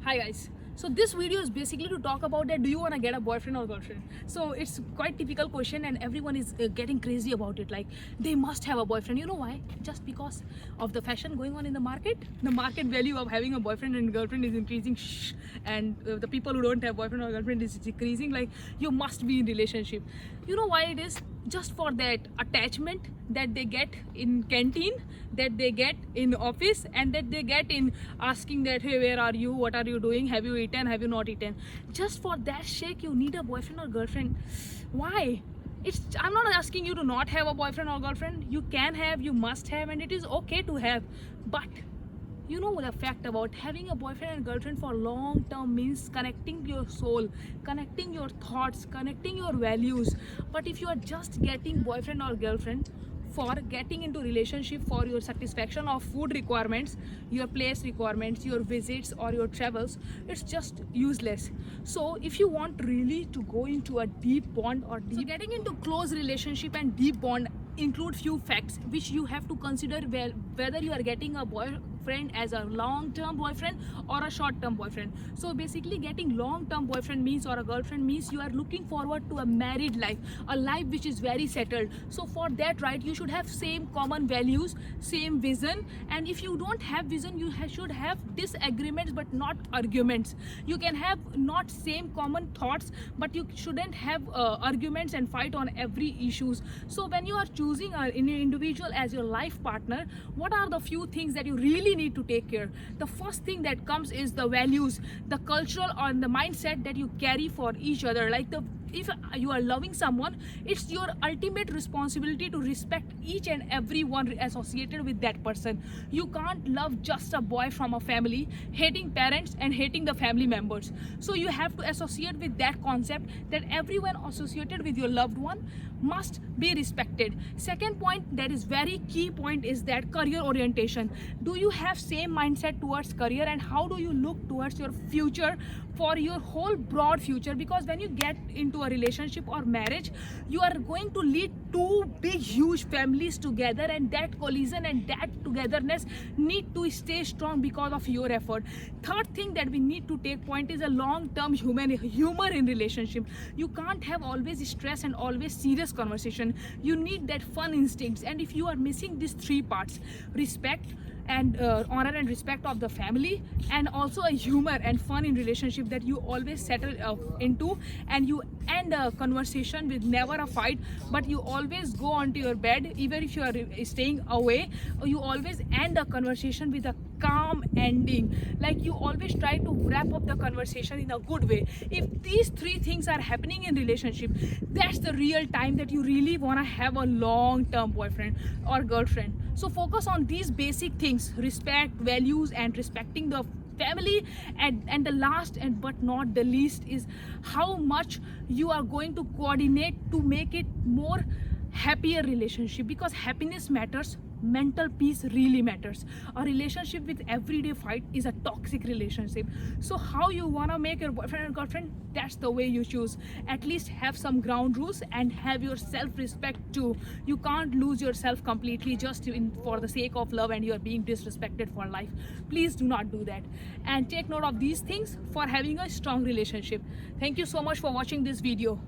Hi guys. So this video is basically to talk about that, do you want to get a boyfriend or girlfriend? So it's quite typical question and everyone is getting crazy about it, like they must have a boyfriend. You know why? Just because of the fashion going on in the market. The market value of having a boyfriend and girlfriend is increasing, and the people who don't have boyfriend or girlfriend is decreasing. Like, you must be in relationship. You know why it is? Just for that attachment that they get in canteen, that they get in office, and that they get in asking that, hey, where are you, what are you doing, have you eaten, have you not eaten. Just for that sake you need a boyfriend or girlfriend. Why? I'm not asking you to not have a boyfriend or girlfriend. You can have, you must have, and it is okay to have. But you know the fact about having a boyfriend and girlfriend for long term means connecting your soul, connecting your thoughts, connecting your values. But if you are just getting boyfriend or girlfriend for getting into relationship for your satisfaction of food requirements, your place requirements, your visits or your travels, it's just useless. So if you want really to go into a deep bond or deep, so getting into close relationship and deep bond include few facts which you have to consider whether you are getting a boyfriend as a long-term boyfriend or a short-term boyfriend. So basically, getting long-term boyfriend means, or a girlfriend means, you are looking forward to a married life, a life which is very settled. So for that, right, you should have same common values, same vision. And if you don't have vision, you should have disagreements but not arguments. You can have not same common thoughts, but you shouldn't have arguments and fight on every issues. So when you are choosing an individual as your life partner, what are the few things that you really need to take care? The first thing that comes is the values, the cultural or the mindset that you carry for each other. Like, if you are loving someone, it's your ultimate responsibility to respect each and every one associated with that person. You can't love just a boy from a family, hating parents and hating the family members. So you have to associate with that concept that everyone associated with your loved one must be respected. Second point that is very key point is that career orientation. Do you have same mindset towards career, and how do you look towards your future, for your whole broad future? Because when you get into a relationship or marriage, you are going to lead two big huge families together, and that collision and that togetherness need to stay strong because of your effort. Third thing that we need to take point is a long-term humor in relationship. You can't have always stress and always serious conversation. You need that fun instincts, and if you are missing these three parts, respect and honor and respect of the family, and also a humor and fun in relationship that you always settle into, and you end a conversation with never a fight, but you always go onto your bed even if you are staying away, or you always end a conversation with a calm ending. Like, you always try to wrap up the conversation in a good way. If these three things are happening in relationship, that's the real time that you really want to have a long-term boyfriend or girlfriend. So focus on these basic things: respect, values, and respecting the family. And the last and but not the least is how much you are going to coordinate to make it more happier relationship, because happiness matters, mental peace really matters. A relationship with everyday fight is a toxic relationship. So how you want to make your boyfriend and girlfriend, that's the way you choose. At least have some ground rules and have your self-respect too. You can't lose yourself completely just for the sake of love and you are being disrespected for life. Please do not do that, and take note of these things for having a strong relationship. Thank you so much for watching this video.